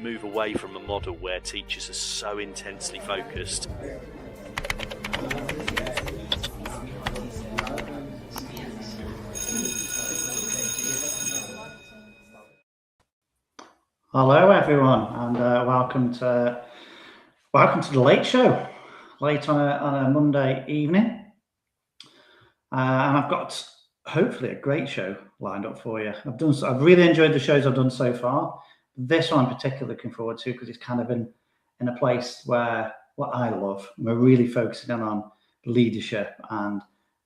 move away from a model where teachers are so intensely focused. Hello everyone, and welcome to the late show, late on a Monday evening, and I've got hopefully a great show lined up for you. I've really enjoyed the shows I've done so far. This one I'm particularly looking forward to because it's kind of in a place where what I love. We're really focusing on leadership and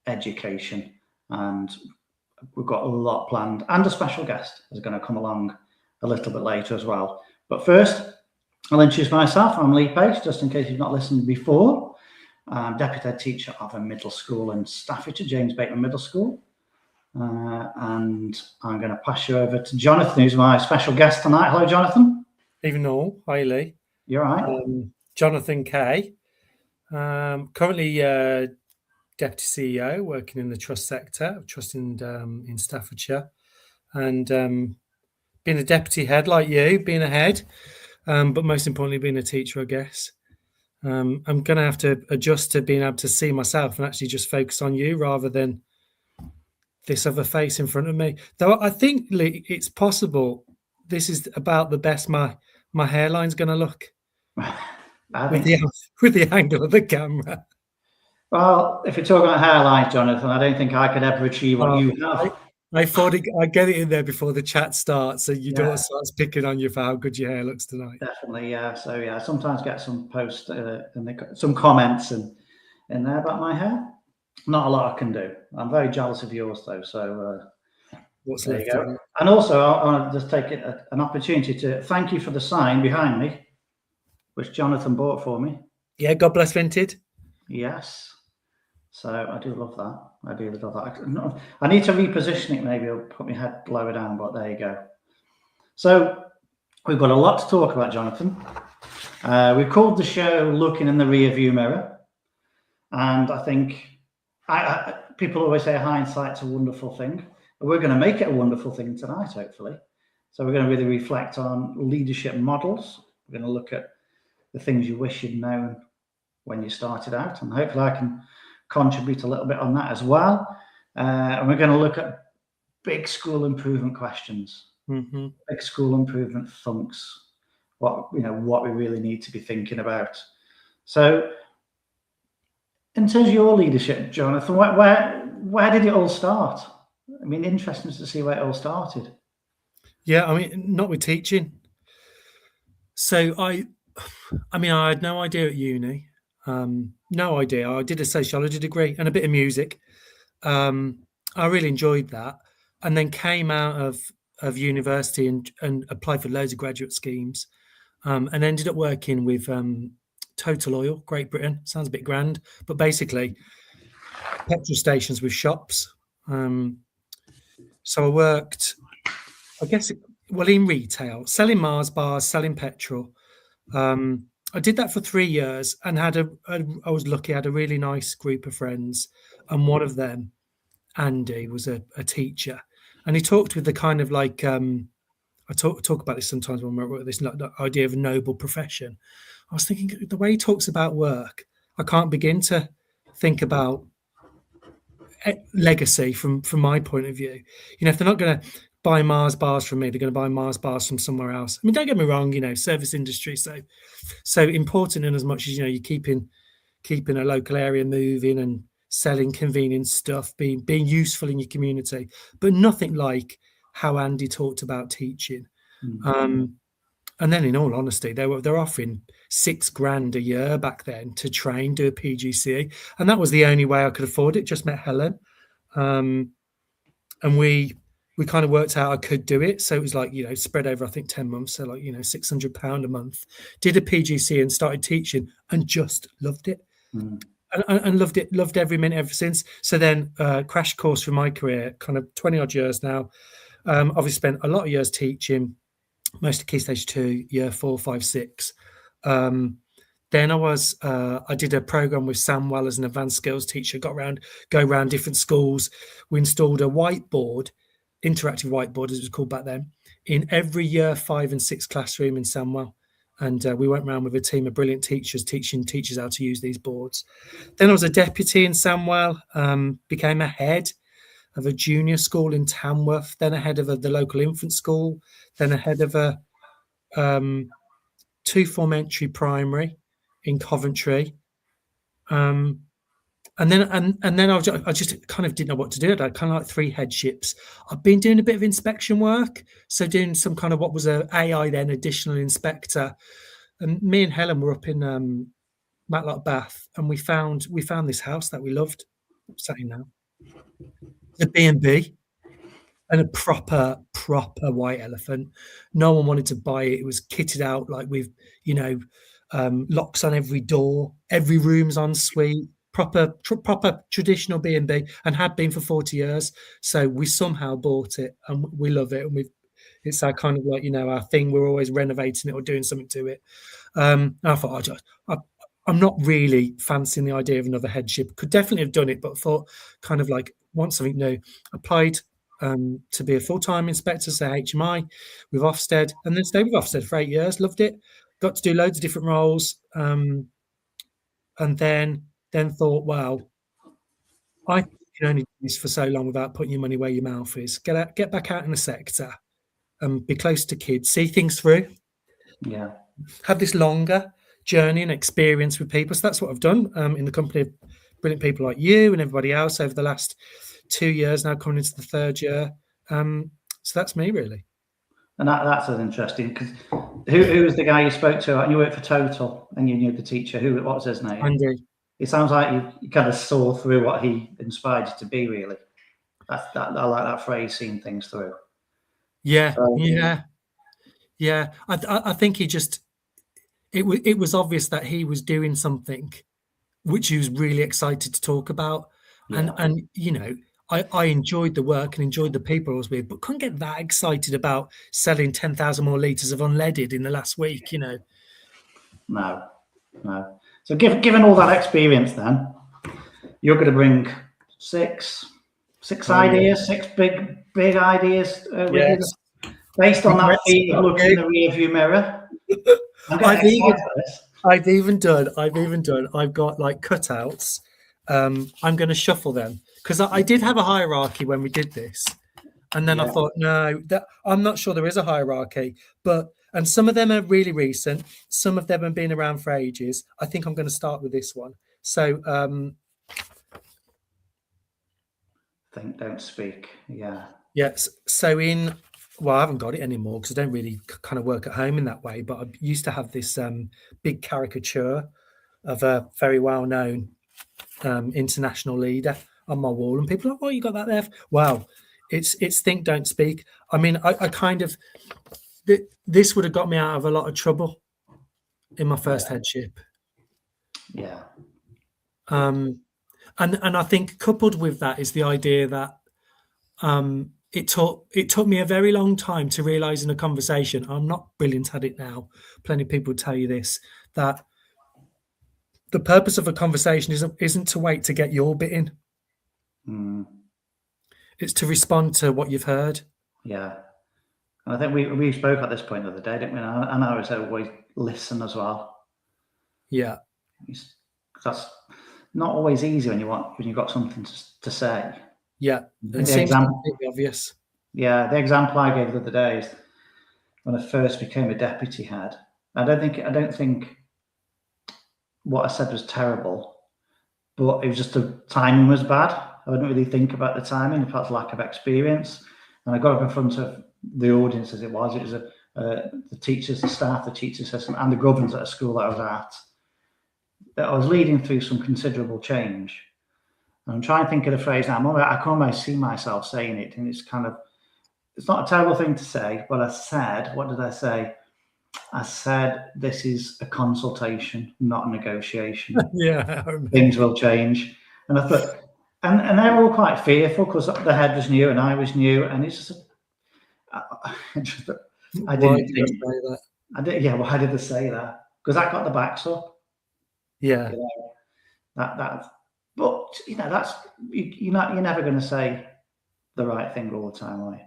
education, and we've got a lot planned, and a special guest is going to come along a little bit later as well. But first, I'll introduce myself. I'm Lee Pace, just in case you've not listened before. I'm deputy head teacher of a middle school in Staffordshire, James Bateman Middle School. And I'm going to pass you over to Jonathan, who's my special guest tonight. Hello, Jonathan. Evening all. Hi, Lee. You're right. Jonathan Keay. Currently deputy CEO, working in the trust sector, trust in Staffordshire. And being a deputy head like you, being a head, but most importantly, being a teacher, I guess. I'm going to have to adjust to being able to see myself and actually just focus on you rather than this other face in front of me. Though I think, Lee, it's possible this is about the best my hairline's going to look with the angle of the camera. Well, if you're talking about hairlines, Jonathan, I don't think I could ever achieve what you have. I thought I'd get it in there before the chat starts, so your daughter starts picking on you for how good your hair looks tonight. Definitely, yeah. So yeah, I sometimes get some posts and some comments in there about my hair. Not a lot I can do. I'm very jealous of yours though. So there you go. And also, I want to just take an opportunity to thank you for the sign behind me, which Jonathan bought for me. Yeah, God bless Vinted. Yes. So I do love that. I do love that. I need to reposition it. Maybe I'll put my head lower down, but there you go. So we've got a lot to talk about, Jonathan. We've called the show Looking in the Rearview Mirror. And I think people always say hindsight's a wonderful thing. But we're going to make it a wonderful thing tonight, hopefully. So we're going to really reflect on leadership models. We're going to look at the things you wish you'd known when you started out. And hopefully I can contribute a little bit on that as well. And we're going to look at big school improvement questions, big school improvement thunks, what we really need to be thinking about. So in terms of your leadership, Jonathan, where did it all start? I mean, interesting to see where it all started. Yeah, I mean, not with teaching. So I had no idea at uni. No idea. I did a sociology degree and a bit of music. I really enjoyed that, and then came out of university and applied for loads of graduate schemes, and ended up working with Total Oil, Great Britain. Sounds a bit grand, but basically petrol stations with shops. So I worked, I guess, in retail, selling Mars bars, selling petrol. I did that for 3 years and I was lucky, I had a really nice group of friends. And one of them, Andy, was a teacher. And he talked with the kind of like, I talk about this sometimes when we're at this idea of a noble profession. I was thinking the way he talks about work, I can't begin to think about legacy from my point of view. If they're not going to buy Mars bars from me, they're going to buy Mars bars from somewhere else. I mean, don't get me wrong, service industry, so important in as much as, you're keeping a local area moving and selling convenient stuff, being useful in your community, but nothing like how Andy talked about teaching. And then in all honesty, they're offering $6,000 a year back then to train, do a PGCE. And that was the only way I could afford it. Just met Helen. And we kind of worked out I could do it. So it was like, spread over, I think 10 months. So like, £600 a month, did a PGCE and started teaching and just loved it. And loved every minute ever since. So then crash course for my career, kind of 20 odd years now. Obviously spent a lot of years teaching, most of Key Stage 2, year 4, 5, 6. Then I did a program with Samwell as an advanced skills teacher, go around different schools. We installed a whiteboard, interactive whiteboard as it was called back then, in every year 5 and 6 classroom in Sandwell. And we went around with a team of brilliant teachers teaching teachers how to use these boards. Then I was a deputy in Sandwell, became a head of a junior school in Tamworth, then a head of the local infant school, then a head of a 2-form entry primary in Coventry. And then I just kind of didn't know what to do. I had kind of like 3 headships. I've been doing a bit of inspection work, so doing some kind of what was a AI then additional inspector. And me and Helen were up in Matlock Bath, and we found this house that we loved. I'm saying now, the B&B, and a proper white elephant. No one wanted to buy it. It was kitted out like with locks on every door, every room's en suite. Proper traditional B&B, and had been for 40 years. So we somehow bought it, and we love it. And it's our kind of like our thing. We're always renovating it or doing something to it. And I thought, I'm not really fancying the idea of another headship. Could definitely have done it, but thought kind of like want something new. Applied to be a full-time inspector, so HMI with Ofsted, and then stayed with Ofsted for 8 years. Loved it. Got to do loads of different roles, and then thought, well, I can only do this for so long without putting your money where your mouth is. Get back out in the sector, and be close to kids, see things through. Yeah. Have this longer journey and experience with people. So that's what I've done in the company of brilliant people like you and everybody else over the last 2 years, now coming into the 3rd year. So that's me, really. And that's interesting, because who was the guy you spoke to? You worked for Total, and you knew the teacher. What was his name? Andy. It sounds like you kind of saw through what he inspired you to be, really. I like that phrase, seeing things through. Yeah, yeah. I think he just, it was obvious that he was doing something which he was really excited to talk about. Yeah. And I enjoyed the work and enjoyed the people I was with, but couldn't get that excited about selling 10,000 more litres of unleaded in the last week, No. So given all that experience, then you're going to bring six ideas, 6 big ideas with you, based on that feeling of looking in the rearview mirror. I've even done. I've got like cutouts. I'm going to shuffle them, because I did have a hierarchy when we did this, and then I thought, no, I'm not sure there is a hierarchy, and some of them are really recent. Some of them have been around for ages. I think I'm going to start with this one. So, think, don't speak. Yeah. Yes. So I haven't got it anymore because I don't really kind of work at home in that way. But I used to have this big caricature of a very well-known international leader on my wall, and people are like, "Oh, you got that there?" Wow, it's think, don't speak. I mean, I kind of this would have got me out of a lot of trouble in my first headship. Yeah. And I think coupled with that is the idea that it took me a very long time to realize in a conversation, I'm not brilliant at it now. Plenty of people tell you this, that the purpose of a conversation isn't to wait to get your bit in. It's to respond to what you've heard. Yeah. And I think we spoke at this point the other day, didn't we? And I was always listen as well. Yeah. That's not always easy when you've got something to say. Yeah. It seems completely obvious. Yeah. The example I gave the other day is when I first became a deputy head. I don't think what I said was terrible, but it was just the timing was bad. I didn't really think about the timing, perhaps lack of experience. And I got up in front of the audience as it was the teachers, the staff, the teaching assistant, and the governors at a school that I was at. That I was leading through some considerable change. And I'm trying to think of the phrase now. I can almost see myself saying it, and it's not a terrible thing to say, but I said, what did I say? I said, this is a consultation, not a negotiation. Yeah. Things will change. And I thought, and they were all quite fearful because the head was new and I was new, and it's just, I didn't think say that. I did. Yeah, why did they say that? Because that got the backs up. Yeah. That. But that's you're never going to say the right thing all the time, are you?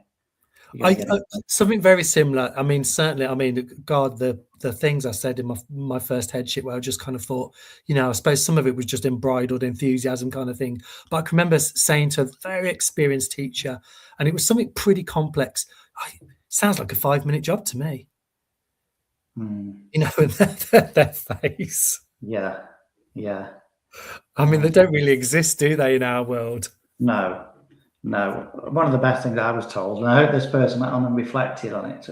Something very similar. I mean, certainly. I mean, God, the things I said in my first headship, where I just kind of thought, I suppose some of it was just unbridled enthusiasm kind of thing. But I can remember saying to a very experienced teacher, and it was something pretty complex. Sounds like a 5-minute job to me. Their face. Yeah. I mean, they don't really exist, do they, in our world? No. One of the best things I was told, and I hope this person went on and reflected on it.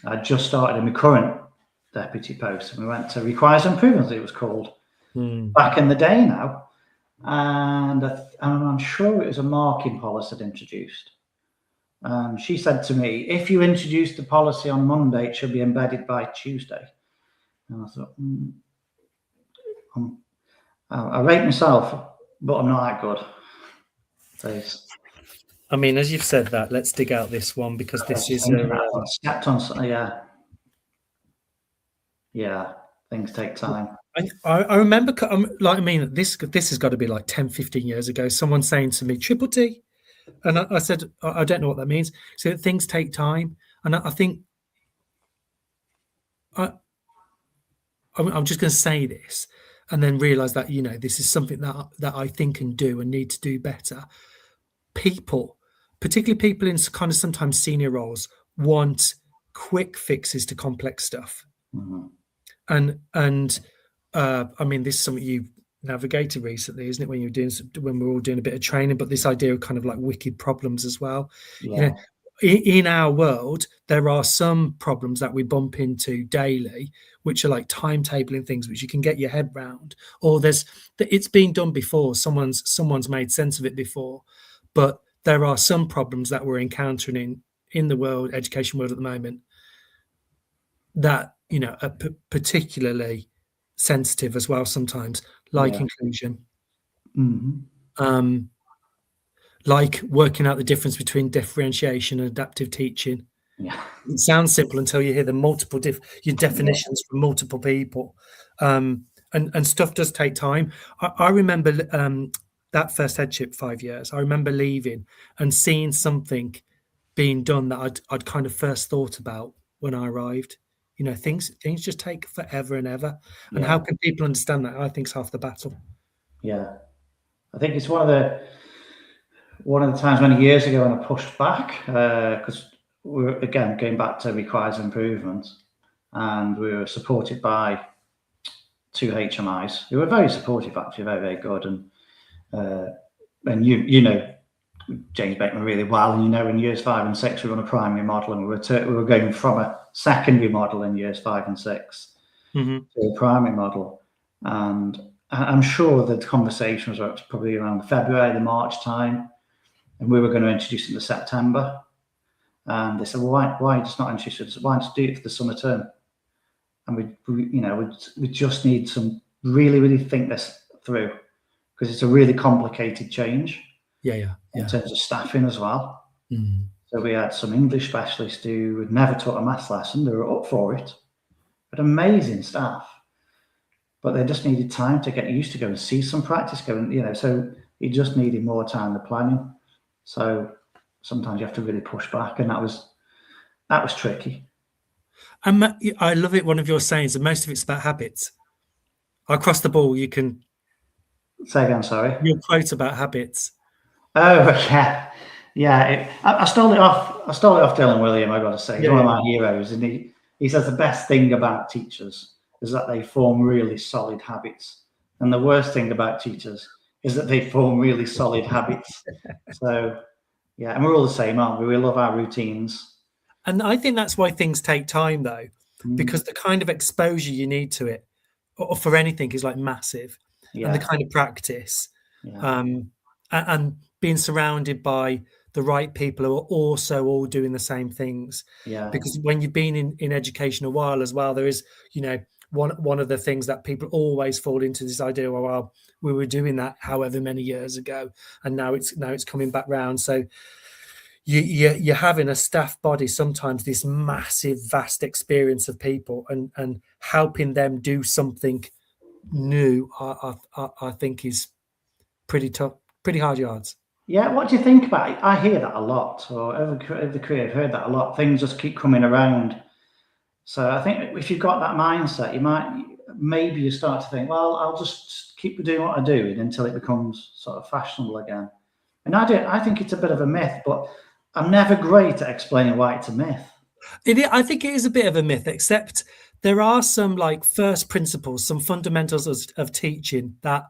I just started in my current deputy post, and we went to Requires Improvement, it was called, back in the day now. And I'm sure it was a marking policy I'd introduced. She said to me, if you introduce the policy on Monday, it should be embedded by Tuesday. And I thought, I rate myself, but I'm not that good. Please. I mean, as you've said that, let's dig out this one, because this is stepped on. Yeah, things take time. I remember, this has got to be like 10, 15 years ago, someone saying to me, Triple T. And I said, I don't know what that means. So things take time. And I think I'm just going to say this and then realize that, this is something that I think and do and need to do better. People, particularly people in kind of sometimes senior roles, want quick fixes to complex stuff. And I mean, this is something you navigated recently, isn't it? When we're all doing a bit of training, but this idea of kind of like wicked problems as well. Yeah. In our world, there are some problems that we bump into daily, which are like timetabling things, which you can get your head round, or it's been done before. Someone's made sense of it before, but there are some problems that we're encountering in the education world at the moment that, are particularly sensitive as well sometimes, like inclusion, like working out the difference between differentiation and adaptive teaching. It sounds simple until you hear the multiple your definitions from multiple people, and stuff does take time. I remember that first headship 5 years. I remember leaving and seeing something being done that I'd kind of first thought about when I arrived. Things just take forever and ever. And how can people understand that? I think it's half the battle. Yeah, I think it's one of the times many years ago when I pushed back, because we're again going back to Requires Improvement, and we were supported by 2 HMIs who were very supportive, actually, very, very good. And you know James Bateman really well, and in years 5 and 6 we were on a primary model, and we were going from a secondary model in years 5 and 6 to a primary model. And I'm sure the conversations were probably around February, the March time, and we were going to introduce it in September. And they said, well, why just not introduce it? Why just do it for the summer term? And we just need to really, really think this through, because it's a really complicated change. In terms of staffing as well. So we had some English specialists who had never taught a maths lesson. They were up for it, but amazing staff. But they just needed time to get used to go and see some practice going, so it just needed more time to planning. So sometimes you have to really push back, and that was tricky. I love it. One of your sayings, and most of it's about habits. Across the ball, you can say again. Sorry, your quote about habits. Oh yeah. I stole it off Dylan William. I got to say, he's one of my heroes, and he says the best thing about teachers is that they form really solid habits, and the worst thing about teachers is that they form really solid habits. So yeah, and we're all the same, aren't we? We love our routines. And I think that's why things take time, though, because the kind of exposure you need to it, or for anything, is like massive, and the kind of practice, and being surrounded by the right people who are also all doing the same things. Because when you've been in education a while as well, there is, one of the things that people always fall into this idea, well, we were doing that however many years ago, and now it's coming back round. So you're having a staff body, sometimes this massive, vast experience of people, and helping them do something new, I think is pretty tough, pretty hard yards. Yeah, what do you think about it? I hear that a lot, or over the career, I've heard that a lot. Things just keep coming around. So I think if you've got that mindset, maybe you start to think, well, I'll just keep doing what I'm doing until it becomes sort of fashionable again. And I think it's a bit of a myth, but I'm never great at explaining why it's a myth. I think it is a bit of a myth, except there are some like first principles, some fundamentals of teaching that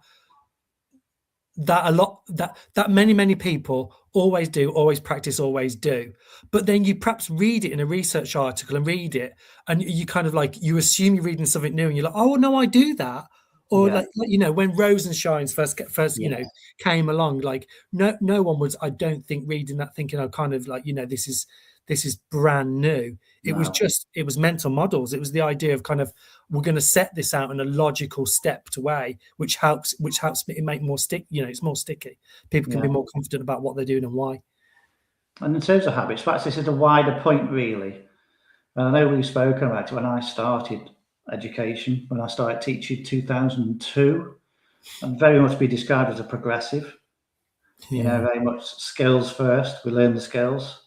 many people always do, always practice, always do. But then you perhaps read it in a research article and read it, and you kind of like you assume you're reading something new, and you're like, oh no, I do that. Or Yeah. like you know, when Rose and Shines first you know Yes. came along, like no one was, I don't think, reading that thinking, oh, kind of like, you know, this is brand new. It was No. just, it was mental models. It was the idea of kind of, we're going to set this out in a logical stepped way, which helps it make more stick. You know, it's more sticky. People can be more confident about what they're doing and why. And in terms of habits, perhaps this is a wider point, really. And I know we've spoken about it when I started education, when I started teaching 2002, and very much be described as a progressive. You know, very much skills first. We learn the skills.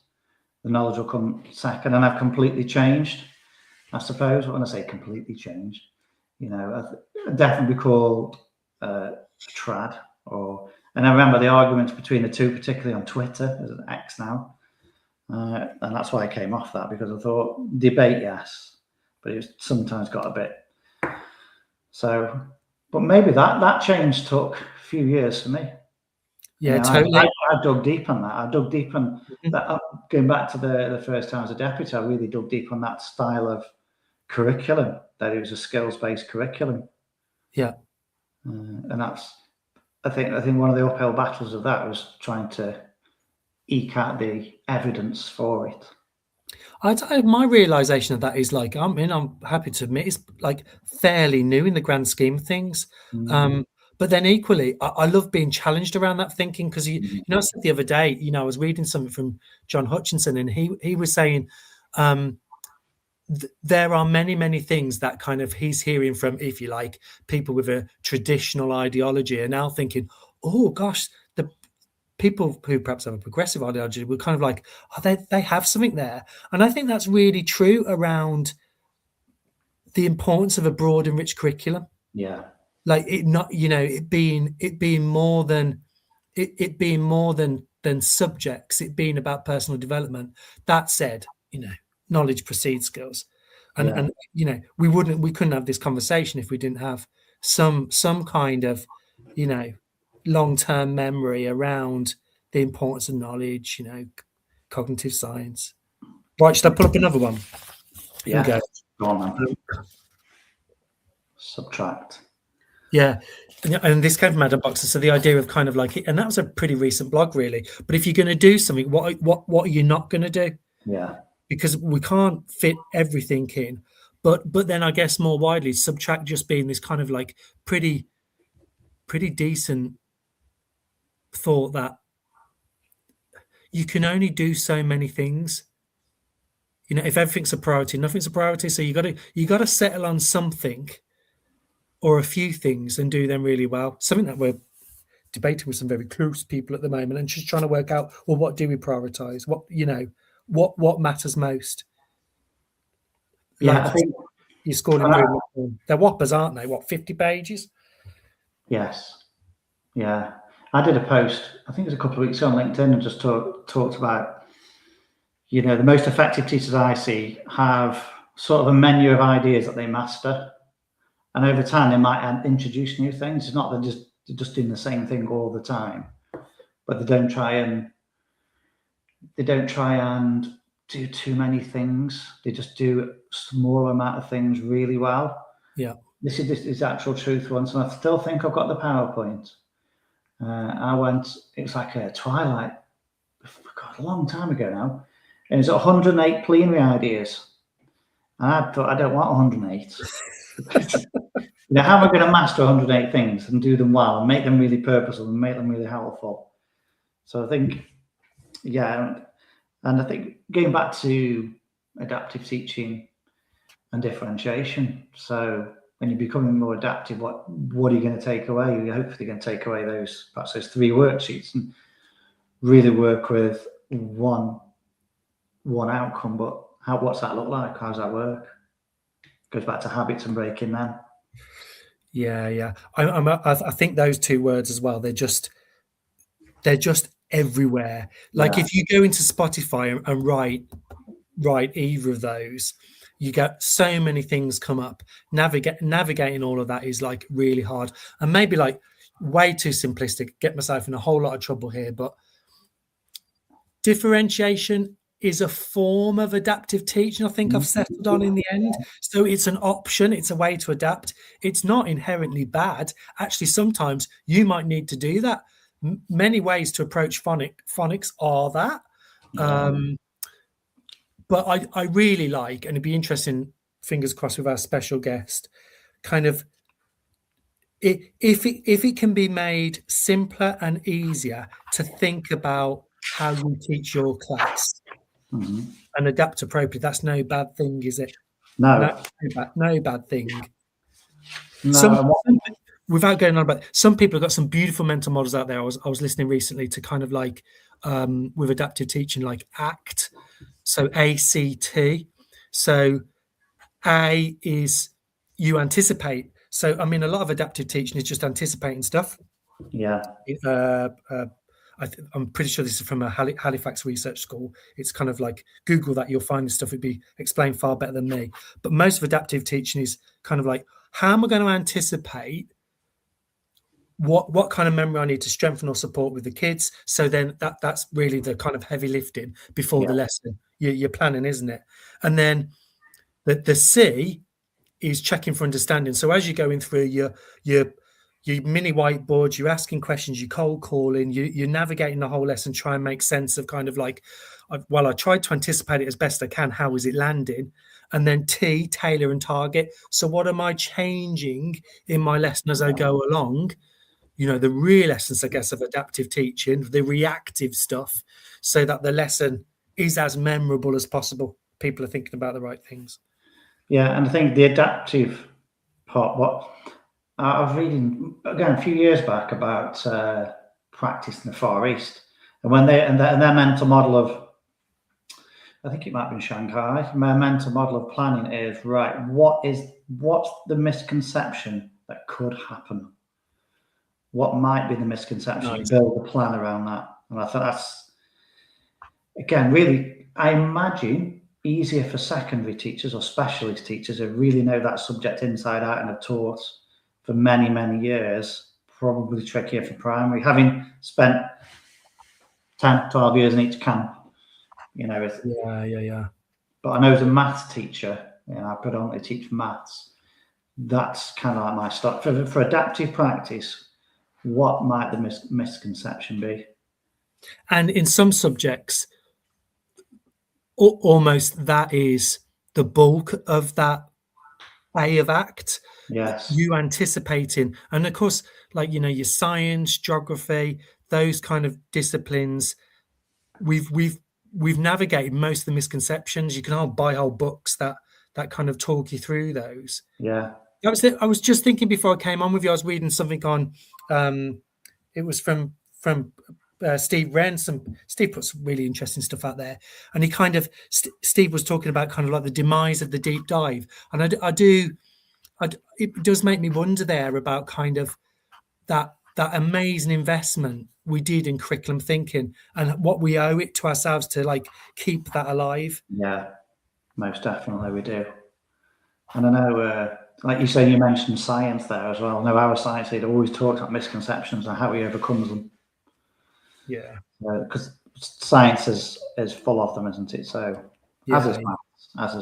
The knowledge will come second. And I've completely changed, I suppose. When I say completely changed, you know, I'd definitely be called trad. And I remember the arguments between the two, particularly on Twitter, as an X now. And that's why I came off that, because I thought debate, yes, but it sometimes got a bit. So, but maybe that change took a few years for me. Yeah, You know, totally. I dug deep on that. I dug deep on that. Going back to the first time as a deputy, I really dug deep on that style of curriculum, that it was a skills-based curriculum. Yeah. And that's, I think one of the uphill battles of that was trying to eke out the evidence for it. My realization of that is like, I'm happy to admit, it's like fairly new in the grand scheme of things. But then equally, I love being challenged around that thinking, because you know, I said the other day, you know, I was reading something from John Hutchinson, and he was saying there are many things that kind of he's hearing from, if you like, people with a traditional ideology are now thinking, oh gosh, the people who perhaps have a progressive ideology were kind of like, oh, they have something there. And I think that's really true around the importance of a broad and rich curriculum. Yeah. Like it not, you know, it being more than subjects, it being about personal development. That said, you know, knowledge precedes skills. And you know, we couldn't have this conversation if we didn't have some kind of, you know, long-term memory around the importance of knowledge, you know, cognitive science. Right, should I pull up another one? Here we go. Go on, man. Subtract. Yeah. And this came from Adam Boxer. So the idea of kind of like, and that was a pretty recent blog, really. But if you're going to do something, what are you not going to do? Yeah. Because we can't fit everything in. But then I guess more widely, subtract just being this kind of like pretty decent thought that you can only do so many things. You know, if everything's a priority, nothing's a priority. So you got to settle on something or a few things and do them really well. Something that we're debating with some very close people at the moment, and just trying to work out, well, what do we prioritize? What, you know, what matters most? Yeah, like I think your school improvement. They're whoppers, aren't they? What, 50 pages? Yes. Yeah. I did a post, I think it was a couple of weeks ago on LinkedIn, and just talked about, you know, the most effective teachers I see have sort of a menu of ideas that they master. And over time, they might introduce new things. It's not that they're just doing the same thing all the time, but they don't try and do too many things. They just do a small amount of things really well. Yeah. This is actual truth once, and I still think I've got the PowerPoint. It was like a Twilight, God, a long time ago now. And it's 108 plenary ideas. And I thought, I don't want 108. You know, how am I going to master 108 things and do them well and make them really purposeful and make them really helpful? So I think, yeah, and I think going back to adaptive teaching and differentiation. So when you're becoming more adaptive, what are you going to take away? You're hopefully going to take away perhaps those 3 worksheets. And really work with one outcome, but what's that look like? How does that work? Goes back to habits and breaking them. Yeah. I think those two words as well. They're just everywhere. Like if you go into Spotify and write either of those, you get so many things come up. Navigating all of that is like really hard, and maybe like way too simplistic. Get myself in a whole lot of trouble here, but differentiation is a form of adaptive teaching. I think I've settled on in the end. So it's an option. It's a way to adapt. It's not inherently bad. Actually, sometimes you might need to do that. Many ways to approach phonics are that. But I really like, and it'd be interesting, fingers crossed with our special guest, kind of if it can be made simpler and easier to think about how you teach your class and adapt appropriately, that's no bad thing, is it? No bad thing. No. Without going on about, some people have got some beautiful mental models out there. I was listening recently to kind of like with adaptive teaching, like ACT. So ACT. So A is you anticipate. So I mean, a lot of adaptive teaching is just anticipating stuff. Yeah. I'm pretty sure this is from a Halifax research school. It's kind of like Google that, you'll find this stuff would be explained far better than me. But most of adaptive teaching is kind of like, how am I going to anticipate what kind of memory I need to strengthen or support with the kids? So then that's really the kind of heavy lifting before the lesson. You're planning, isn't it? And then the C is checking for understanding. So as you're going through your mini whiteboard, you're asking questions, you're cold calling, you're navigating the whole lesson, try and make sense of kind of like, well, I tried to anticipate it as best I can. How is it landing? And then T, tailor and target. So what am I changing in my lesson as I go along? You know, the real essence, I guess, of adaptive teaching, the reactive stuff, so that the lesson is as memorable as possible. People are thinking about the right things. Yeah, and I think the adaptive part, what I was reading again a few years back about practice in the Far East, and when their mental model of, I think it might be in Shanghai, my mental model of planning is, right, what's the misconception that could happen? What might be the misconception? Nice. Build a plan around that. And I thought that's, again, really, I imagine, easier for secondary teachers or specialist teachers who really know that subject inside out and have taught for many, many years. Probably trickier for primary. Having spent 10, 12 years in each camp, you know. Yeah. But I know as a maths teacher, you know, I predominantly teach maths. That's kind of like my start. For adaptive practice, what might the misconception be? And in some subjects, almost that is the bulk of that A of ACT. Yes. You anticipating. And of course, like, you know, your science, geography, those kind of disciplines, we've navigated most of the misconceptions. You can buy whole books that kind of talk you through those. Yeah. I was just thinking before I came on with you, I was reading something on, it was from Steve Wren. Steve puts some really interesting stuff out there, and he kind of Steve was talking about kind of like the demise of the deep dive, and it does make me wonder there about kind of that amazing investment we did in curriculum thinking and what we owe it to ourselves to like keep that alive. Yeah, most definitely we do. And I know, like you say, you mentioned science there as well. I know our science leader always talks about misconceptions and how he overcomes them. Yeah. Because science is full of them, isn't it? So as is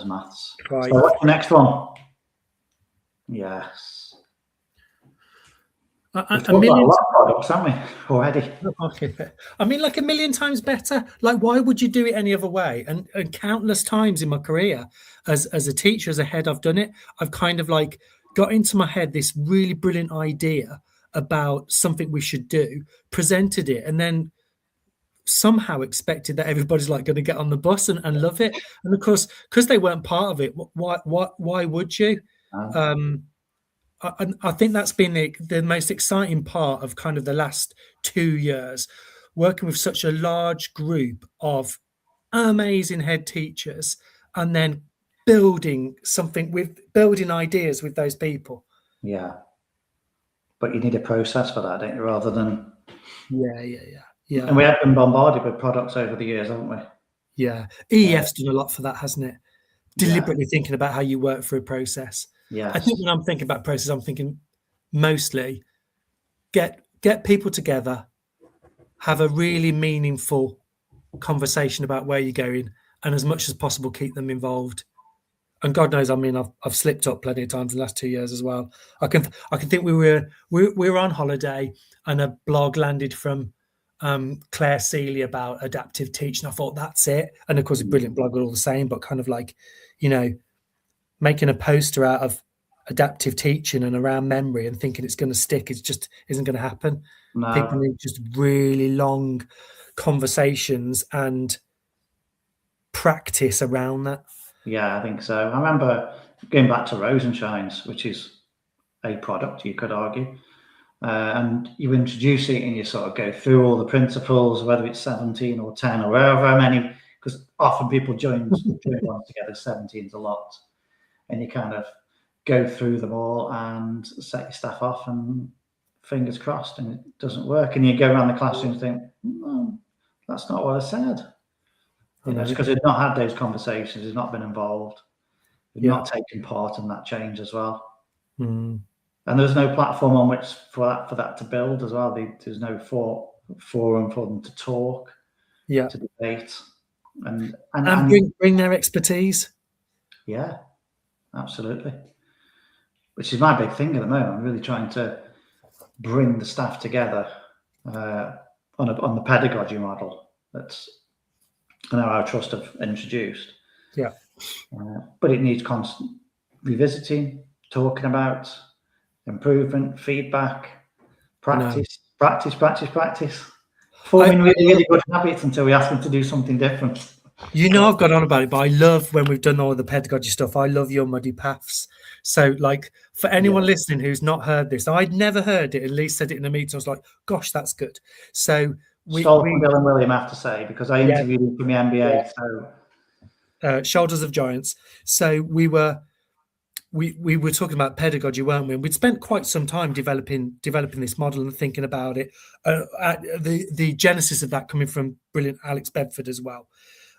maths. Right. So what's the next one? Yes. We've talked about a lot of products, haven't we, already? I mean, like a million times better. Like, why would you do it any other way? And countless times in my career as a teacher, as a head, I've done it. I've kind of like got into my head this really brilliant idea about something we should do, presented it, and then somehow expected that everybody's like going to get on the bus and love it. And of course, because they weren't part of it, why would you? I think that's been the most exciting part of kind of the last 2 years. working with such a large group of amazing head teachers and then building ideas with those people. Yeah. But you need a process for that, don't you? Rather than yeah. And we have been bombarded with products over the years, haven't we? Yeah. EEF's done a lot for that, hasn't it? Deliberately thinking about how you work through a process. Yes. I think when I'm thinking about process, I'm thinking mostly get people together, have a really meaningful conversation about where you're going, and as much as possible keep them involved. And God knows, I mean, I've slipped up plenty of times in the last 2 years as well. I can think we were on holiday and a blog landed from Claire Seeley about adaptive teaching. I thought that's it, and of course a brilliant blog all the same, but kind of like, you know, making a poster out of adaptive teaching and around memory and thinking it's going to stick, it just isn't going to happen. No. People need just really long conversations and practice around that. Yeah, I think so. I remember going back to Rosenshines, which is a product, you could argue, and you introduce it and you sort of go through all the principles, whether it's 17 or 10 or wherever many, because often people join ones together, 17 is a lot, and you kind of go through them all and set your staff off and fingers crossed, and it doesn't work, and you go around the classroom and think, no, that's not what I said. You know, it's because they've not had those conversations, they've not been involved, they've not taken part in that change as well. And there's no platform on which for that to build as well. There's no forum for them to talk, to debate, and bring their expertise. Yeah, absolutely. Which is my big thing at the moment. I'm really trying to bring the staff together on the pedagogy model that's our trust have introduced. Yeah. But it needs constant revisiting, talking about, improvement, feedback, practice, forming really good habits until we ask them to do something different. You know, I've got on about it, but I love when we've done all the pedagogy stuff. I love your muddy paths. So, like, for anyone listening who's not heard this, I'd never heard it. At least said it in a meeting. I was like, "Gosh, that's good." So, Stole from Bill and William, I have to say, because I interviewed him for my MBA. So, Shoulders of Giants. So we were talking about pedagogy, weren't we? And we'd spent quite some time developing this model and thinking about it. The genesis of that coming from brilliant Alex Bedford as well.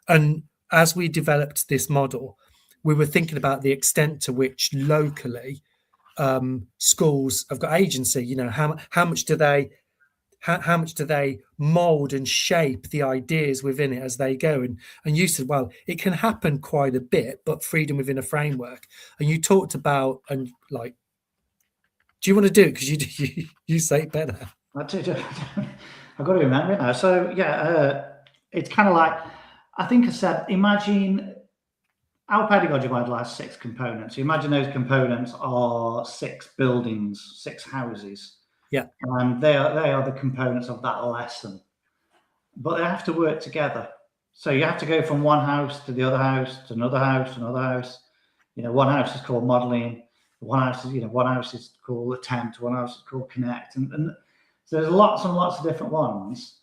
And as we developed this model, we were thinking about the extent to which locally schools have got agency. You know, how much do they mold and shape the ideas within it as they go? And you said, well, it can happen quite a bit, but freedom within a framework. And you talked about, and like, do you want to do it? Because you say it better. I've got to remember it now. So it's kind of like, I think I said, imagine our pedagogy model has 6 components. You imagine those components are 6 buildings, 6 houses. Yeah. And they are the components of that lesson. But they have to work together. So you have to go from one house to the other house, to another house, to another house. You know, one house is called modeling, one house is called attempt, one house is called connect. And so there's lots and lots of different ones.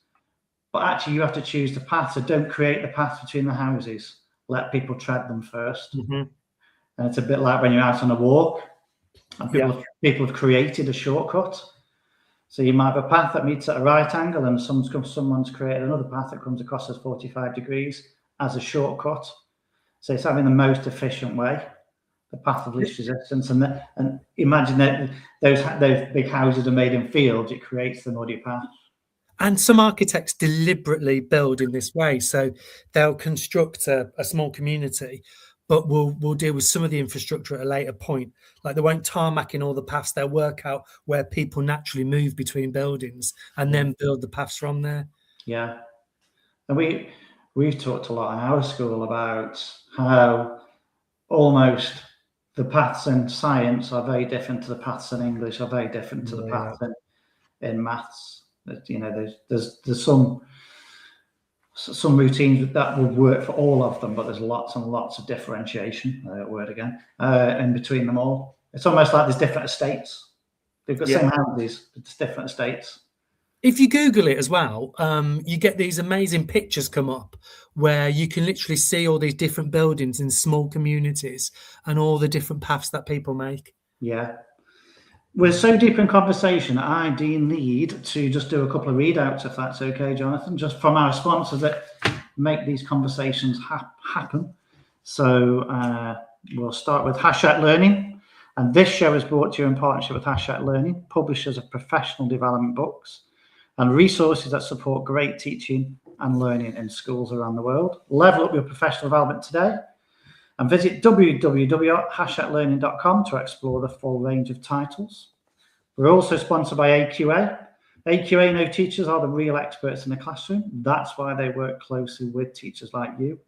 But actually you have to choose the path. So don't create the path between the houses. Let people tread them first. And it's a bit like when you're out on a walk and people have created a shortcut. So you might have a path that meets at a right angle and someone's created another path that comes across as 45 degrees as a shortcut. So it's having the most efficient way, the path of least resistance. And imagine that those big houses are made in fields, it creates the muddy path. And some architects deliberately build in this way. So they'll construct a small community, but we'll deal with some of the infrastructure at a later point. Like they won't tarmac in all the paths. They'll work out where people naturally move between buildings and then build the paths from there. Yeah. And we've talked a lot in our school about how almost the paths in science are very different to the paths in English, are very different to the paths in maths. You know, there's some routines that would work for all of them, but there's lots and lots of differentiation, in between them all. It's almost like there's different estates. They've got same houses, but it's different estates. if you Google it as well, you get these amazing pictures come up where you can literally see all these different buildings in small communities and all the different paths that people make. Yeah. We're so deep in conversation, I do need to just do a couple of readouts, if that's okay, Jonathan, just from our sponsors that make these conversations happen. So we'll start with Hachette Learning. And this show is brought to you in partnership with Hachette Learning, publishers of professional development books and resources that support great teaching and learning in schools around the world. Level up your professional development today and visit www.hachetlearning.com to explore the full range of titles. We're also sponsored by AQA. AQA know teachers are the real experts in the classroom. That's why they work closely with teachers like you,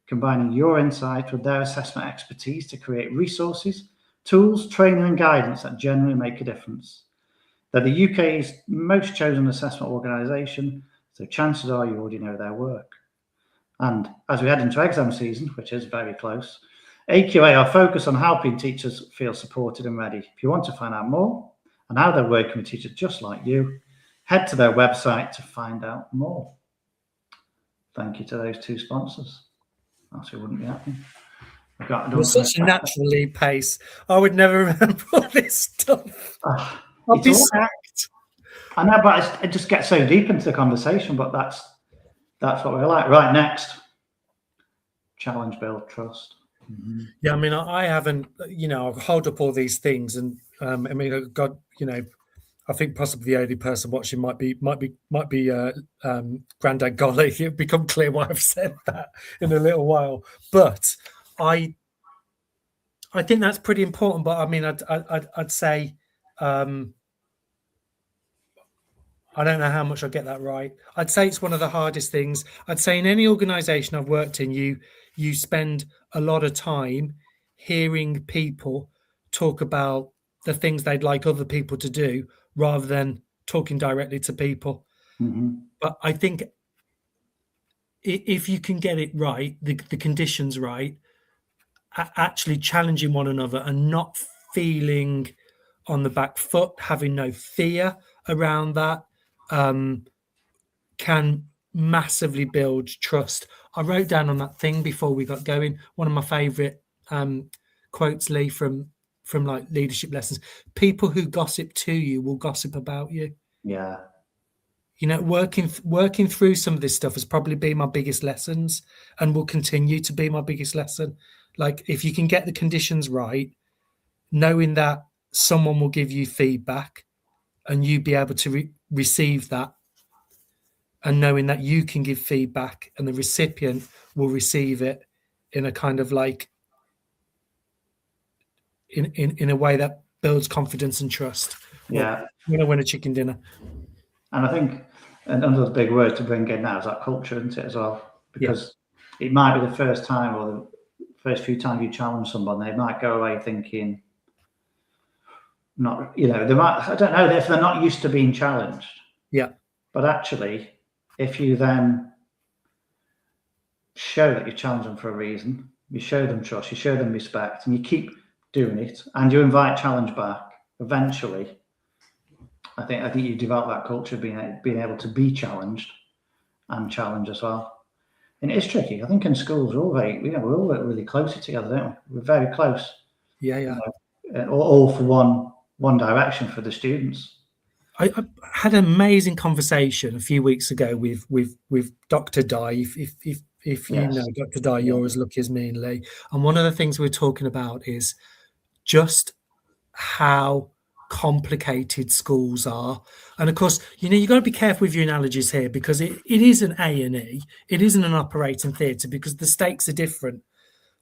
combining your insight with their assessment expertise to create resources, tools, training and guidance that genuinely make a difference. They're the UK's most chosen assessment organisation, so chances are you already know their work. And as we head into exam season, which is very close, AQA are focused on helping teachers feel supported and ready. If you want to find out more and how they're working with teachers just like you, head to their website to find out more. Thank you to those two sponsors. Else it wouldn't be happening. You're such a naturally pace. I would never remember all this stuff. I'll be sacked. I know, but it just gets so deep into the conversation, but that's what we're like. Right, next. Challenge, build, trust. Mm-hmm. Yeah, I mean, I haven't, I'll hold up all these things, and I mean, God, I think possibly the only person watching might be Grandad Golly. It'll become clear why I've said that in a little while, but I think that's pretty important. But I mean, I'd say I don't know how much I get that right. I'd say it's one of the hardest things. I'd say in any organisation I've worked in, you spend a lot of time hearing people talk about the things they'd like other people to do rather than talking directly to people. Mm-hmm. But I think if you can get it right, the conditions right, actually challenging one another and not feeling on the back foot, having no fear around that, can massively build trust. I wrote down on that thing before we got going, one of my favourite quotes, Lee, from like leadership lessons. People who gossip to you will gossip about you. Yeah. Working through some of this stuff has probably been my biggest lessons and will continue to be my biggest lesson. Like, if you can get the conditions right, knowing that someone will give you feedback and you be able to receive that, and knowing that you can give feedback and the recipient will receive it in a kind of like in a way that builds confidence and trust. Yeah. You're going to win a chicken dinner. And I think another big word to bring in now is that culture, isn't it, as well? Because it might be the first time or the first few times you challenge someone, they might go away thinking, they might, I don't know, if they're not used to being challenged. Yeah. But actually, if you then show that you challenge them for a reason, you show them trust, you show them respect, and you keep doing it, and you invite challenge back, eventually, I think you develop that culture of being able to be challenged and challenge as well. And it's tricky. I think in schools we're all work really closely together, don't we? We're very close. Yeah. All for one direction for the students. I had an amazing conversation a few weeks ago with Dr. Dye. If you know Dr. Dye, you're as lucky as me and Lee. And one of the things we're talking about is just how complicated schools are. And of course, you've got to be careful with your analogies here, because it is an A&E. It isn't an operating theatre, because the stakes are different.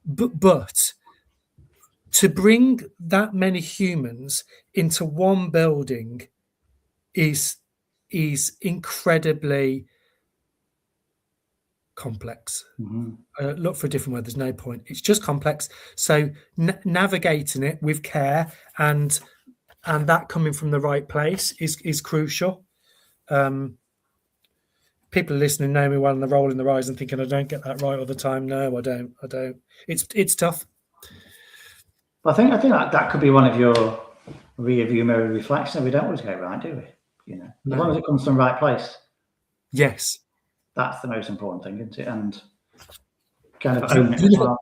But to bring that many humans into one building is incredibly complex. Mm-hmm. Look for a different word. There's no point. It's just complex. So navigating it with care and that coming from the right place is crucial. People listening know me well, and they're rolling their eyes and thinking I don't get that right all the time. No, I don't. It's tough. Well, I think that could be one of your rear view mirror reflection. We don't always get it right, do we? You know, No. as long as it comes from the right place, Yes. that's the most important thing, isn't it? And kind of own it as well.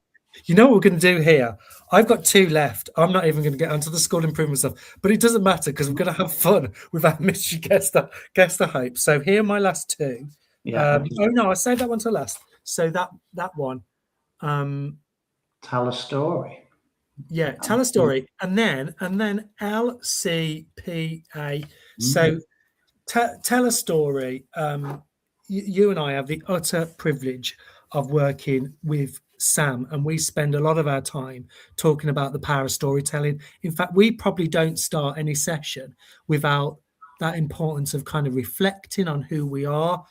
You know what we're going to do here? I've got 2 left. I'm not even going to get onto the school improvement stuff, but it doesn't matter because we're going to have fun with our mystery guest, I hope. So here are my last 2. Yeah. Oh no, I saved that one to last. So that one. Tell a story. Yeah, tell a story, and then LCPA. So tell a story. You and I have the utter privilege of working with Sam, and we spend a lot of our time talking about the power of storytelling. In fact, we probably don't start any session without that importance of kind of reflecting on who we are,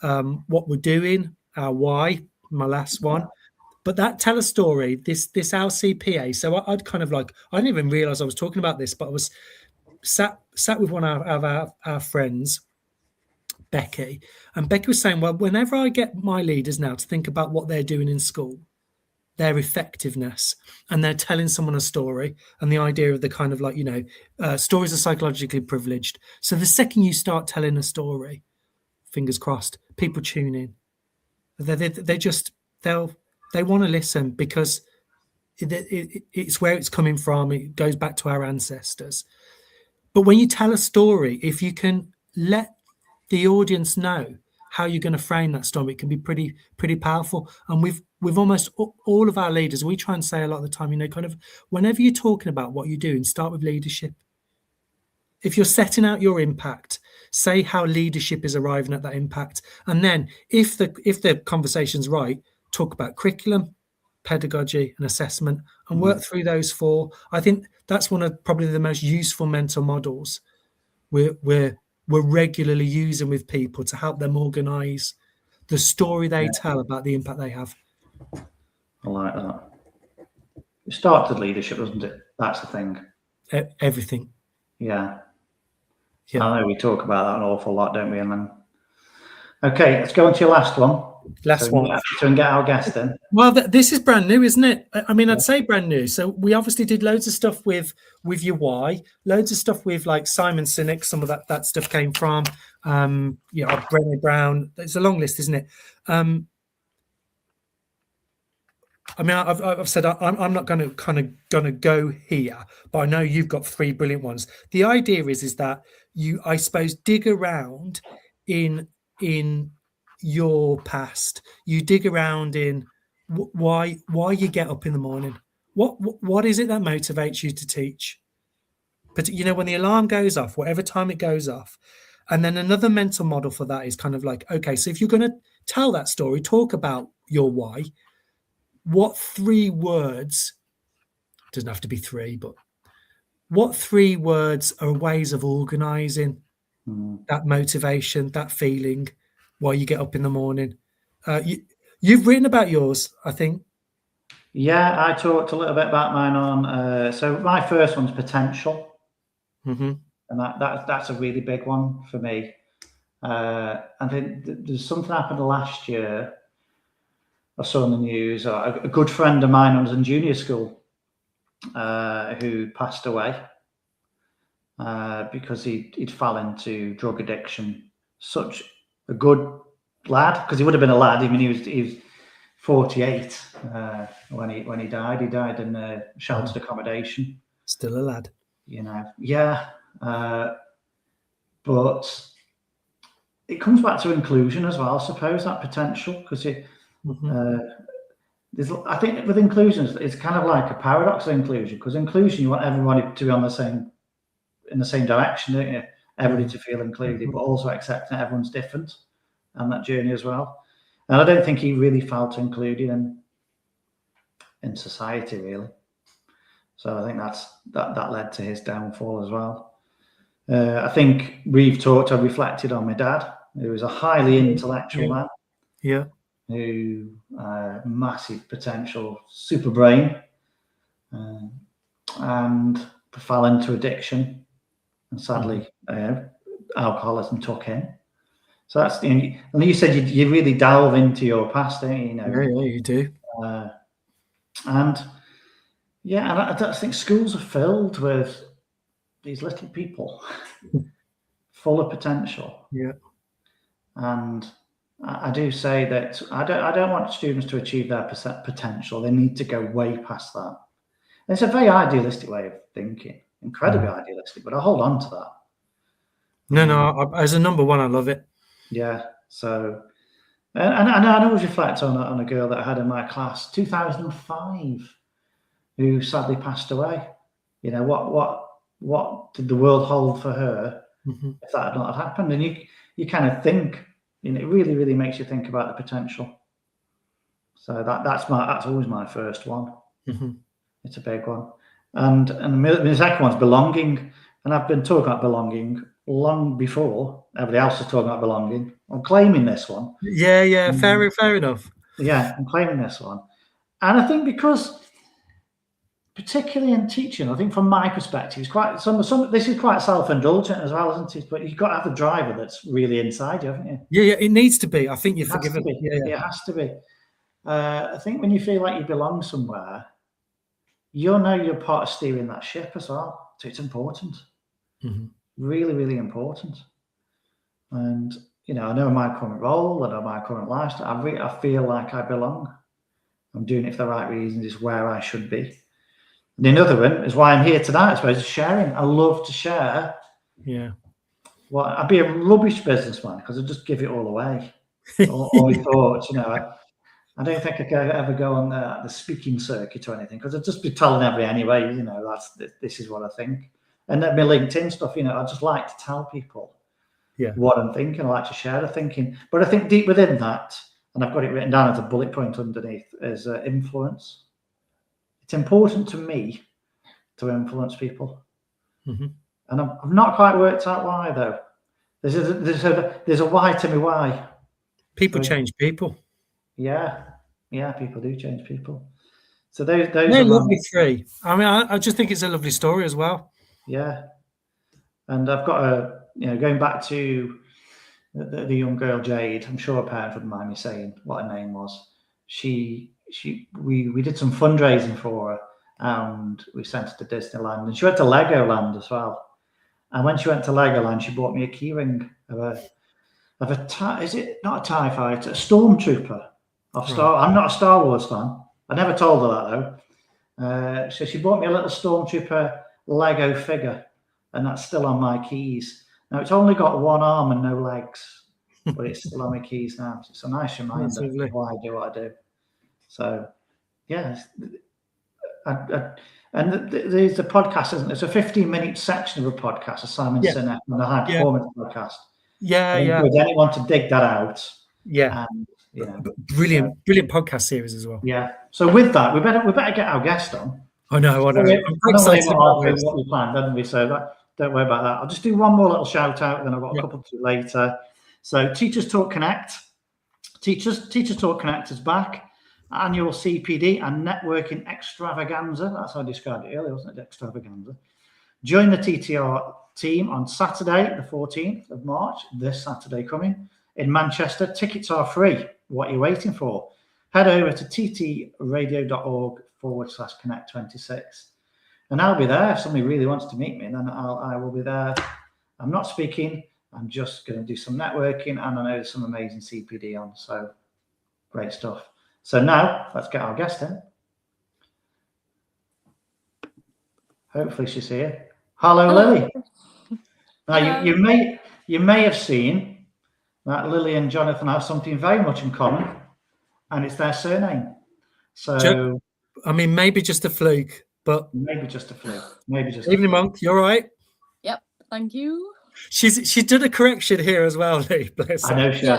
what we're doing, our why. My last one. But that tell a story, this LCPA. So I'd kind of like, I didn't even realize I was talking about this, but I was sat with one of our friends, Becky, and Becky was saying, well, whenever I get my leaders now to think about what they're doing in school, their effectiveness, and they're telling someone a story, and the idea of the kind of like, stories are psychologically privileged. So the second you start telling a story, fingers crossed, people tune in. They want to listen because it's where it's coming from. It goes back to our ancestors. But when you tell a story, if you can let the audience know how you're going to frame that story, it can be pretty powerful. And with almost all of our leaders, we try and say a lot of the time, kind of whenever you're talking about what you're doing, start with leadership. If you're setting out your impact, say how leadership is arriving at that impact. And then if the conversation's right, talk about curriculum, pedagogy, and assessment, and work through those 4. I think that's one of probably the most useful mental models we're regularly using with people to help them organise the story they tell about the impact they have. I like that. It starts with leadership, doesn't it? That's the thing. Everything. Yeah. I know we talk about that an awful lot, don't we? And then, okay, let's go on to your last one. Last one. So we can get our guest in. Well, this is brand new, isn't it? I mean, I'd say brand new. So we obviously did loads of stuff with your why, loads of stuff with like Simon Sinek. Some of that stuff came from, Brené Brown. It's a long list, isn't it? I mean, I've said I'm not going to go here, but I know you've got 3 brilliant ones. The idea is that you, I suppose, dig around in your past. You dig around in why you get up in the morning. What is it that motivates you to teach? But when the alarm goes off, whatever time it goes off, and then another mental model for that is kind of like, okay, so if you're going to tell that story, talk about your why. What 3 words, doesn't have to be 3, but what 3 words are ways of organising that motivation, that feeling, why you get up in the morning? You've written about yours, I think. Yeah, I talked a little bit about mine on. So my first one's potential, and that's a really big one for me. I think there's something happened last year. I saw in the news a good friend of mine when I was in junior school who passed away because he'd fell into drug addiction. Such a good lad, because he would have been a lad. I mean, he was 48 when he died. He died in sheltered accommodation. Still a lad. Yeah. But it comes back to inclusion as well, I suppose, that potential, because I think with inclusion, it's kind of like a paradox of inclusion, because inclusion, you want everybody to be in the same direction, don't you? Everybody to feel included, but also accepting that everyone's different on that journey as well. And I don't think he really felt included in society, really. So I think that led to his downfall as well. I think I've reflected on my dad, who was a highly intellectual man. Yeah. Who massive potential, super brain, and fell into addiction, and sadly, alcoholism took him. So that's and you said you really delve into your past, don't you? Yeah, you do. And I think schools are filled with these little people full of potential. Yeah. And I do say that I don't want students to achieve their potential. They need to go way past that. It's a very idealistic way of thinking, incredibly idealistic, but I hold on to that. No, as a number one, I love it. Yeah. So, and I always reflect on a girl that I had in my class, 2005, who sadly passed away. You know, what did the world hold for her if that had not happened? And you kind of think, you know, it really, really makes you think about the potential. So that's always my first one. It's a big one. And the second one's belonging. And I've been talking about belonging long before everybody else is talking about belonging. I'm claiming this one. Yeah, fair enough. Yeah, I'm claiming this one. And I think because, particularly in teaching, I think from my perspective, it's quite this is quite self-indulgent as well, isn't it? But you've got to have a driver that's really inside you, haven't you? Yeah, it needs to be. I think you're forgiven. It has to be. I think when you feel like you belong somewhere, you'll know you're part of steering that ship as well. So it's important. Really, really important. And, you know, I know my current role, I know my current lifestyle. I feel like I belong. I'm doing it for the right reasons. It's where I should be. And another one is why I'm here tonight, I suppose, is sharing. I love to share. Yeah. Well, I'd be a rubbish businessman because I'd just give it all away. all my thoughts, you know. I don't think I could ever go on the speaking circuit or anything because I'd just be telling everybody anyway, you know, this is what I think. And then my LinkedIn stuff, you know, I just like to tell people what I'm thinking. I like to share the thinking. But I think deep within that, and I've got it written down as a bullet point underneath, is influence. It's important to me to influence people. And I've not quite worked out why, though. There's a why to me why. People change people. Yeah, people do change people. So those are lovely three. I mean, I just think it's a lovely story as well. Yeah, and I've got going back to the young girl Jade. I'm sure her parents wouldn't mind me saying what her name was. We did some fundraising for her, and we sent her to Disneyland, and she went to Legoland as well. And when she went to Legoland, she bought me a keyring of is it not a TIE fighter, a stormtrooper. I'm not a Star Wars fan. I never told her that though. So she bought me a little stormtrooper Lego figure, and that's still on my keys. Now it's only got one arm and no legs, but it's still on my keys now. So it's a nice reminder of why I do what I do. So yeah, and there's the podcast, isn't it? It's a 15-minute section of a podcast, a Simon Sinek and a high performance podcast. I encourage anyone to dig that out. Brilliant podcast series as well. Yeah. So with that, we better get our guest on. I know. I'm excited about what we planned, haven't we? So don't worry about that. I'll just do one more little shout out, then I've got a couple to later. So Teachers Talk Connect. Teachers Talk Connect is back. Annual CPD and networking extravaganza. That's how I described it earlier, wasn't it? Extravaganza. Join the TTR team on Saturday, the 14th of March, this Saturday coming, in Manchester. Tickets are free. What are you waiting for? Head over to ttradio.org/connect26. And I'll be there. If somebody really wants to meet me, then I will be there. I'm not speaking. I'm just going to do some networking, and I know there's some amazing CPD on. So great stuff. So now let's get our guest in. Hopefully she's here. Hello. Lily. Now you may have seen that Lily and Jonathan have something very much in common, and it's their surname. So I mean, maybe just a fluke, but maybe just a fluke. Evening, Monk. You all right? Yep. Thank you. She did a correction here as well, Lee. Bless her. I know she has.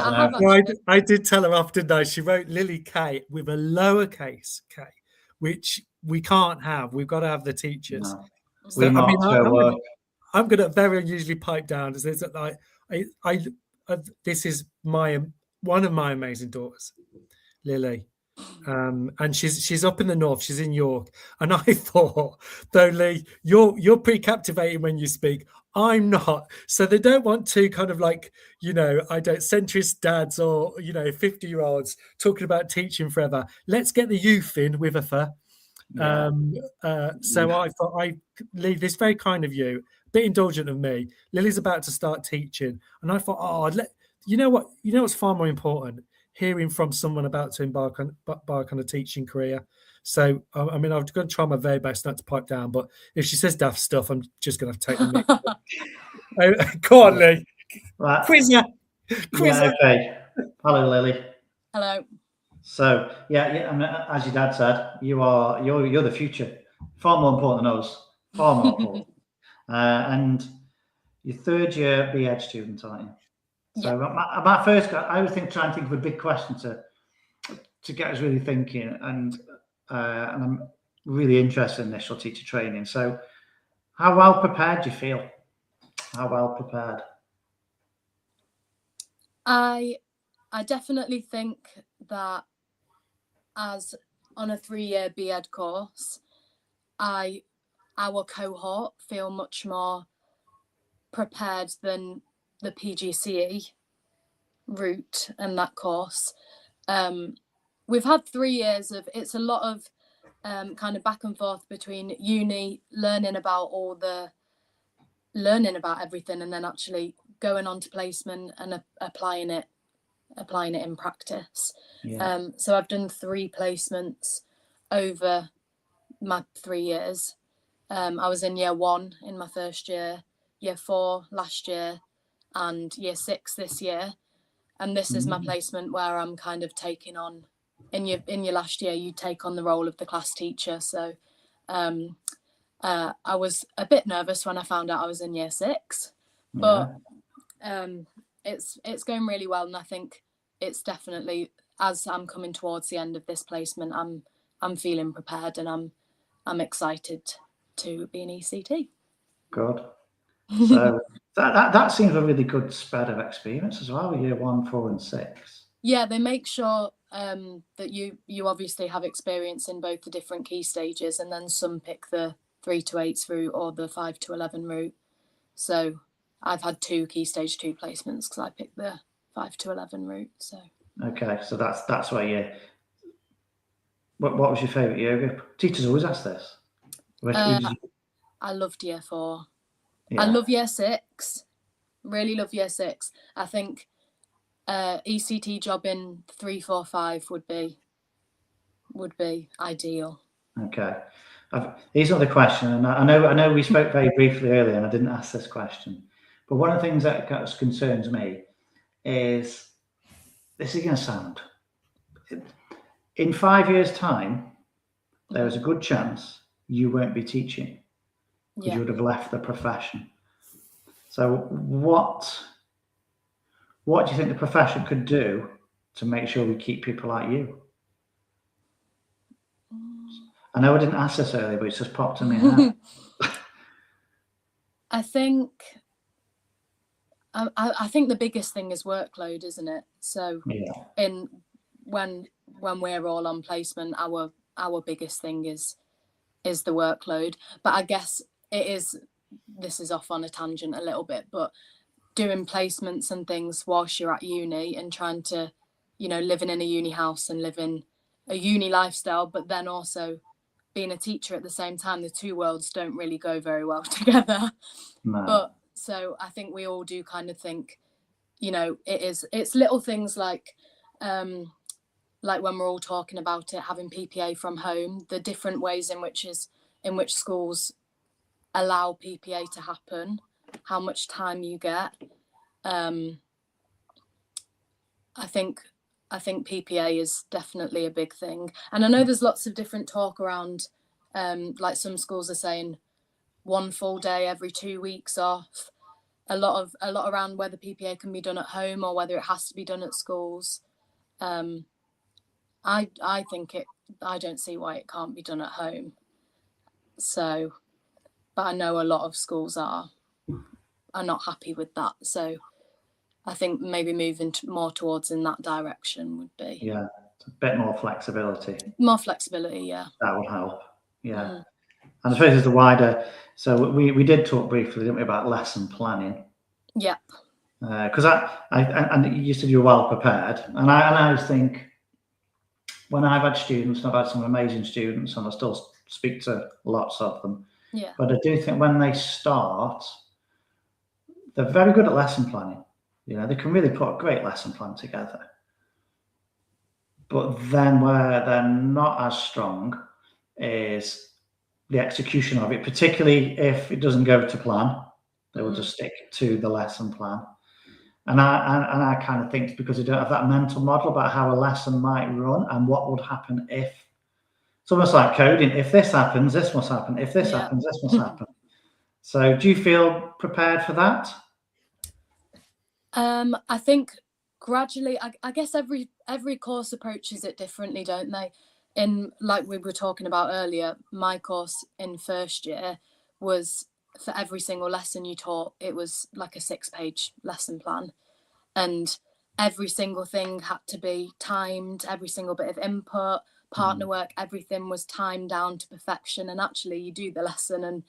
I did tell her off, didn't I? She wrote Lily Kay with a lowercase k, which we can't have. We've got to have the teachers. No. So, I'm going to very unusually pipe down. This is one of my amazing daughters, Lily. And she's up in the north. She's in York, and I thought, though, Lee, you're pretty captivating when you speak. I'm not. So they don't want to kind of like, centrist dads or 50-year-olds talking about teaching forever. Let's get the youth in with a Yeah. So I thought this very kind of you, a bit indulgent of me. Lily's about to start teaching, and I thought, oh, you know what's far more important, hearing from someone about to embark on a teaching career. So I mean, I'm going to try my very best not to pipe down, but if she says daft stuff, I'm just going to have to take the mic. Go on, Lee. Right. Quizzer. Yeah, okay. Hello, Lily. Hello. So yeah, I mean, as your dad said, you're the future. Far more important than us. Far more important. And you're third year BEd student, aren't you? So my first, I always try and think of a big question to get us really thinking, and I'm really interested in initial teacher training. So, how well prepared do you feel? How well prepared? I definitely think that as on a 3-year BEd course, our cohort feel much more prepared than the PGCE route and that course. We've had 3 years of, it's a lot of kind of back and forth between uni, learning about everything, and then actually going on to placement and applying it in practice. Yeah. So I've done 3 placements over my 3 years. I was in year 1 in my first year, year 4 last year, and year 6 this year. And this is my placement where I'm kind of taking on, in your last year, you take on the role of the class teacher. So I was a bit nervous when I found out I was in year 6, but it's going really well, and I think it's definitely, as I'm coming towards the end of this placement, I'm feeling prepared, and I'm excited to be an ECT. Good. So that seems a really good spread of experience as well, year 1, 4, and 6. Yeah, they make sure that you obviously have experience in both the different key stages, and then some pick the 3 to 8s route or the 5 to 11 route. So I've had 2 key stage 2 placements because I picked the 5 to 11 route. So okay, so that's where you. What was your favourite year group? Teachers always ask this. I loved year 4. Yeah. I love year 6. Really love year 6. I think ECT job in 3, 4, 5 would be ideal. Okay. Here's another question, and I know we spoke very briefly earlier, and I didn't ask this question, but one of the things that concerns me is, this is going to sound, in 5 years' time, there is a good chance you won't be teaching because you would have left the profession. So what do you think the profession could do to make sure we keep people like you? I know I didn't ask this earlier, but it's just popped in my head. I think the biggest thing is workload, isn't it? So when we're all on placement, our biggest thing is the workload. But I guess this is off on a tangent a little bit, but doing placements and things whilst you're at uni and trying to, living in a uni house and living a uni lifestyle, but then also being a teacher at the same time, the two worlds don't really go very well together. No. But so I think we all do kind of think, it's little things like when we're all talking about it, having PPA from home, the different ways in which schools allow PPA to happen, how much time you get. I think PPA is definitely a big thing, and I know there's lots of different talk around. Like some schools are saying 1 full day every 2 weeks off. A lot around whether PPA can be done at home or whether it has to be done at schools. I don't see why it can't be done at home. So, but I know a lot of schools are not happy with that. So I think maybe moving more towards in that direction would be. Yeah, a bit more flexibility. More flexibility, yeah. That would help. Yeah. And I suppose there's the wider. So we did talk briefly, didn't we, about lesson planning? Yep. Because and you said you were well prepared, and I always think when I've had students, and I've had some amazing students, and I still speak to lots of them. Yeah. But I do think when they start, they're very good at lesson planning. They can really put a great lesson plan together. But then where they're not as strong is the execution of it, particularly if it doesn't go to plan. They will just stick to the lesson plan. And I kind of think because they don't have that mental model about how a lesson might run and what would happen if. It's almost like coding. If this happens, this must happen. If this happens, this must happen. So do you feel prepared for that? I think gradually, I guess every course approaches it differently, don't they? In, like we were talking about earlier, my course in first year was, for every single lesson you taught, it was like a 6-page lesson plan, and every single thing had to be timed, every single bit of input, partner work, everything was timed down to perfection. And actually you do the lesson and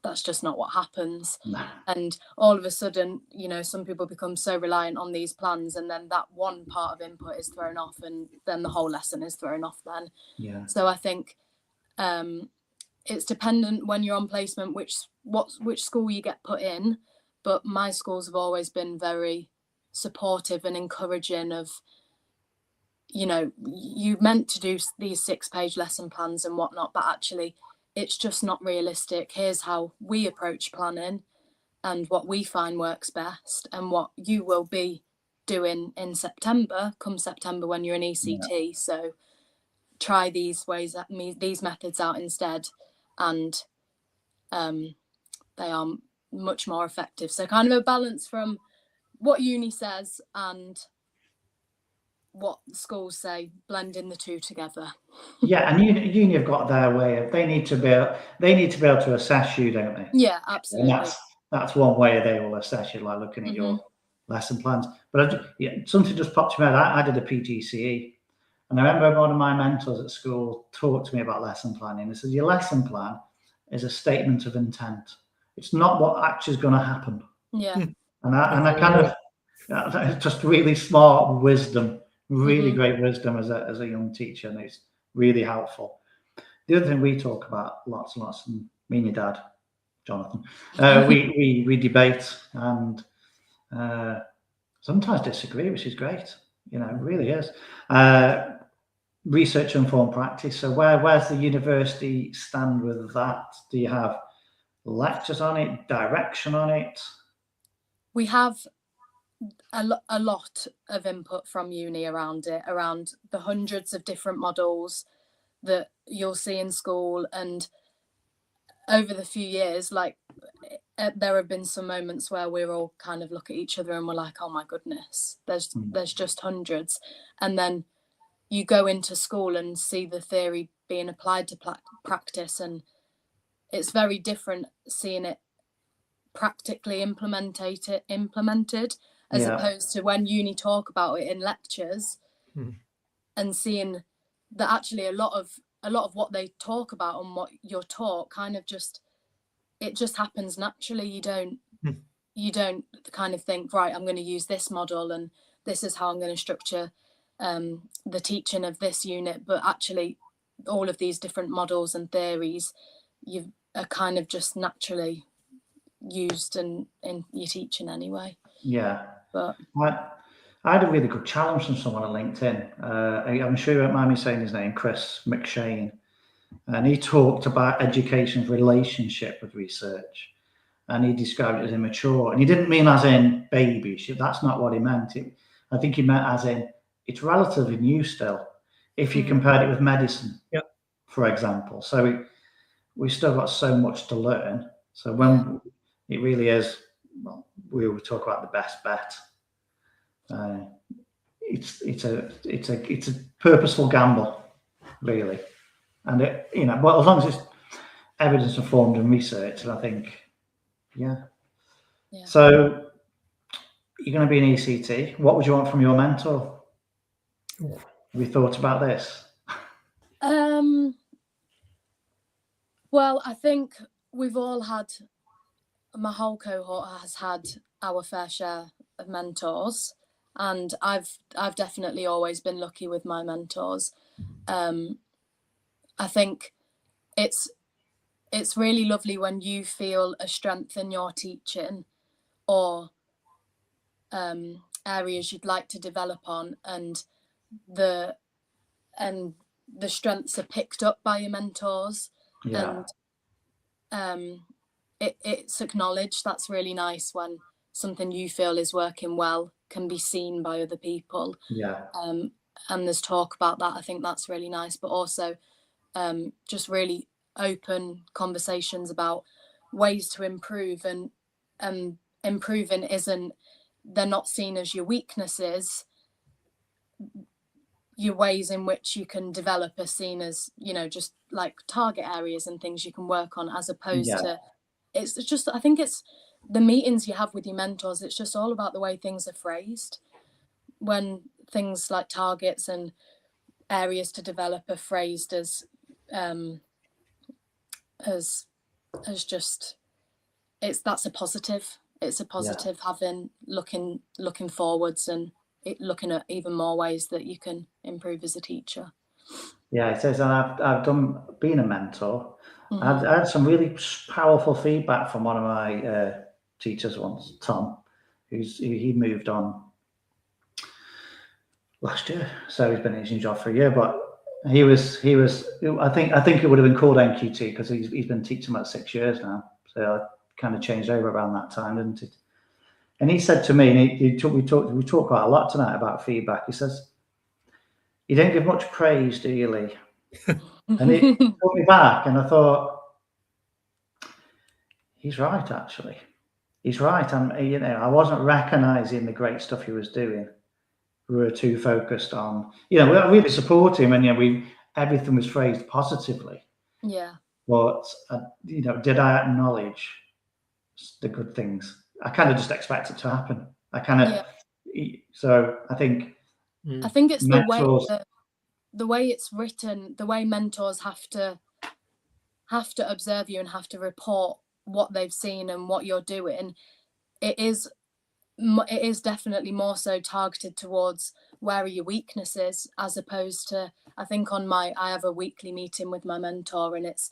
that's just not what happens. No. And all of a sudden, some people become so reliant on these plans, and then that one part of input is thrown off, and then the whole lesson is thrown off then. Yeah. So I think it's dependent when you're on placement which school you get put in, but my schools have always been very supportive and encouraging of, you meant to do these 6-page lesson plans and whatnot, but actually it's just not realistic. Here's how we approach planning and what we find works best, and what you will be doing in September, come September when you're in ECT. Yeah. So try these methods out instead, and they are much more effective. So kind of a balance from what uni says and what schools say, blending the two together. Yeah, and uni have got their way of, they need to be able to assess you, don't they? Yeah, absolutely. And that's one way they will assess you, like looking at your lesson plans. But something just popped in my head. I did a PGCE, and I remember one of my mentors at school talked to me about lesson planning. He said, your lesson plan is a statement of intent. It's not what actually is going to happen. Yeah. And I kind of, just really smart wisdom, really great wisdom as a young teacher, and it's really helpful. The other thing we talk about lots and lots, and me and your dad, Jonathan, we debate and sometimes disagree, which is great. It really is. Research informed practice. So where's the university stand with that? Do you have lectures on it, direction on it? We have a lot of input from uni around it, around the hundreds of different models that you'll see in school. And over the few years, like, there have been some moments where we're all kind of look at each other and we're like, oh my goodness, there's just hundreds. And then you go into school and see the theory being applied to practice, and it's very different seeing it practically implemented as opposed to when uni talk about it in lectures and seeing that actually a lot of what they talk about and what you're taught kind of just happens naturally. You don't kind of think, right, I'm going to use this model and this is how I'm going to structure the teaching of this unit, but actually all of these different models and theories you are kind of just naturally used in your teaching anyway. Yeah. But I had a really good challenge from someone on LinkedIn. I'm sure you won't mind me saying his name, Chris McShane. And he talked about education's relationship with research. And he described it as immature. And he didn't mean as in baby. That's not what he meant. I think he meant as in it's relatively new still, if you compared it with medicine, for example. So we still got so much to learn. So when it really is, well, we will talk about the best bet. It's a purposeful gamble, really, and well, as long as it's evidence informed and research, I think, yeah. So you're going to be an ECT. What would you want from your mentor? Have you thought about this? Well, I think we've all had. My whole cohort has had our fair share of mentors, and I've definitely always been lucky with my mentors. I think it's really lovely when you feel a strength in your teaching or areas you'd like to develop on, and the strengths are picked up by your mentors, and it's acknowledged. That's really nice when something you feel is working well can be seen by other people. And there's talk about that. I think that's really nice, but also just really open conversations about ways to improve, and improving isn't, they're not seen as your weaknesses. Your ways in which you can develop are seen as, you know, just like target areas and things you can work on, as opposed to, it's just, I think it's the meetings you have with your mentors, it's just all about the way things are phrased. When things like targets and areas to develop are phrased as just, that's a positive. It's a positive, having looking forwards and looking at even more ways that you can improve as a teacher. Yeah, it says, and I've been a mentor. I had some really powerful feedback from one of my teachers once, Tom, he moved on last year, so he's been in his new job for a year. But he was I think it would have been called NQT because he's been teaching about 6 years now. So I kind of changed over around that time, didn't it? And he said to me, and we talk quite a lot tonight about feedback. He says, "You don't give much praise, do you, Lee?" And it put me back, and I thought, he's right. Actually, he's right. And you know, I wasn't recognizing the great stuff he was doing. We were too focused on, you know, we really support him, and you know, everything was phrased positively. Yeah. But you know, did I acknowledge the good things? I kind of just expect it to happen. I kind of, so I think it's mentors, the way it's written, the way mentors have to observe you and have to report what they've seen and what you're doing. It is definitely more so targeted towards where are your weaknesses, as opposed to, I think I have a weekly meeting with my mentor, and it's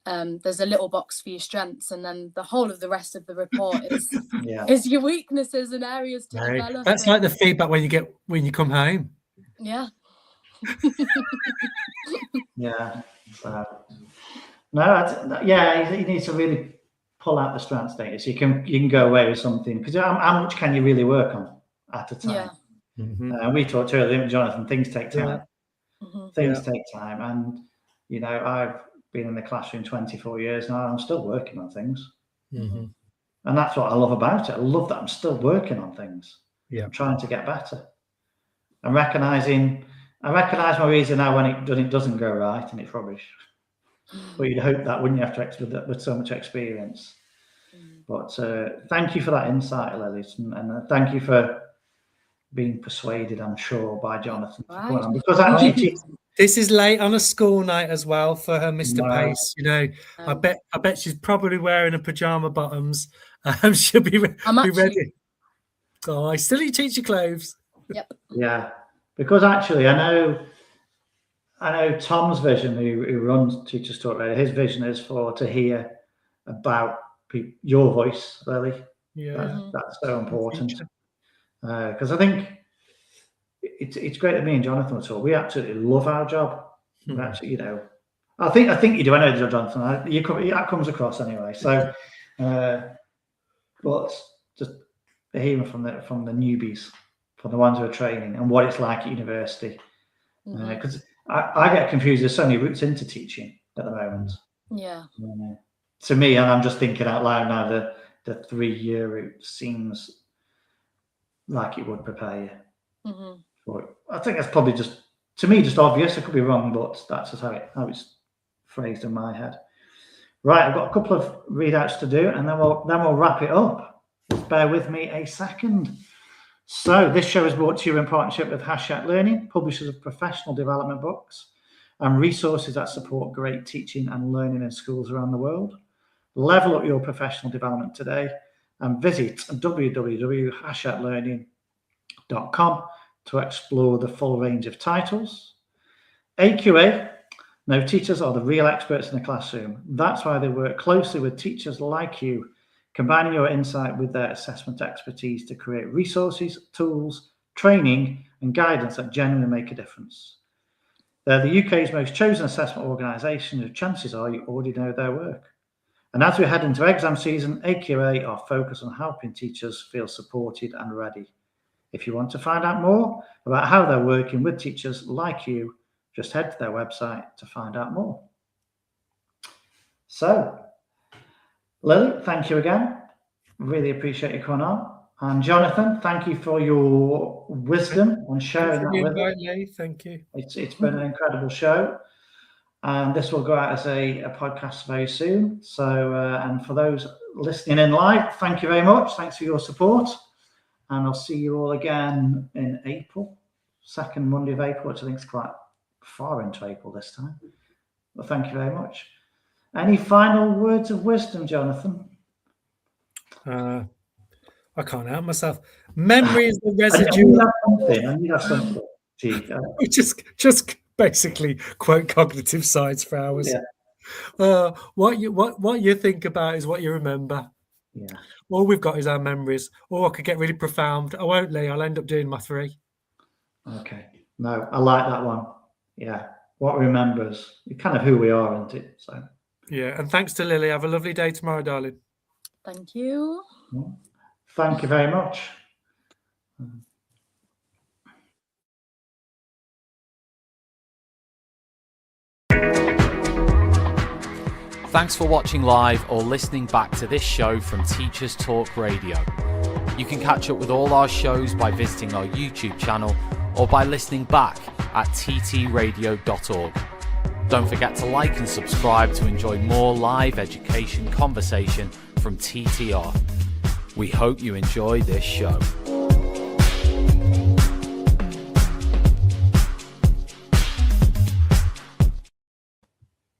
there's a little box for your strengths, and then the whole of the rest of the report is your weaknesses and areas to develop. That's like the feedback when you come home. Yeah. Yeah. No, you need to really pull out the strengths, don't you? So you can go away with something, because how much can you really work on at a time? We talked earlier, Jonathan, things take time. Things take time, and you know, I've been in the classroom 24 years now. I'm still working on things, and that's what I love about it. I love that I'm still working on things. I'm trying to get better. I recognise my reason now when it doesn't go right and it's rubbish. But you'd hope that, wouldn't you, after with so much experience? But thank you for that insight, Lily, and thank you for being persuaded, I'm sure, by Jonathan to come on, because actually this is late on a school night as well for her, Mr. Pace. You know, I bet she's probably wearing a pajama bottoms. She'll be ready. Oh, I still need teacher clothes. Yep. Yeah, because actually, I know Tom's vision, who runs Teachers Talk Radio. His vision is to hear about your voice, Lily. Yeah, that's so important. Because I think it's great that me and Jonathan talk. We absolutely love our job. Actually, you know, I think you do. I know, Jonathan. That comes across anyway. So, but just hearing from the newbies, from the ones who are training, and what it's like at university, because I get confused. There's so many routes into teaching at the moment. Yeah. To me, and I'm just thinking out loud now, the 3-year route seems like it would prepare you. I think that's probably just obvious. I could be wrong, but that's just how it's phrased in my head. Right, I've got a couple of readouts to do, and then we'll wrap it up. Just bear with me a second. So this show is brought to you in partnership with #Learning, publishers of professional development books and resources that support great teaching and learning in schools around the world. Level up your professional development today and visit www.learning.com to explore the full range of titles. AQA, No, teachers are the real experts in the classroom. That's why they work closely with teachers like you, combining your insight with their assessment expertise to create resources, tools, training, and guidance that genuinely make a difference. They're the UK's most chosen assessment organisation, and chances are you already know their work. And as we head into exam season, AQA are focused on helping teachers feel supported and ready. If you want to find out more about how they're working with teachers like you, just head to their website to find out more. So, Lily, thank you again. Really appreciate you coming on. And Jonathan, thank you for your wisdom and sharing that with us. Thank you. It's been an incredible show. And this will go out as a podcast very soon. So, and for those listening in live, thank you very much. Thanks for your support. And I'll see you all again in April, second Monday of April, which I think is quite far into April this time. Well, thank you very much. Any final words of wisdom, Jonathan? I can't help myself. Memory is the residue. I need something. Just basically quote cognitive science for hours. Yeah. What you think about is what you remember. Yeah. All we've got is our memories. Or I could get really profound. I won't, Lee. I'll end up doing my 3. Okay. No, I like that one. Yeah. What remembers. It's kind of who we are, isn't it? So. Yeah. And thanks to Lily. Have a lovely day tomorrow, darling. Thank you. Thank you very much. Thanks for watching live or listening back to this show from Teachers Talk Radio. You can catch up with all our shows by visiting our YouTube channel or by listening back at ttradio.org. Don't forget to like and subscribe to enjoy more live education conversation from TTR. We hope you enjoy this show.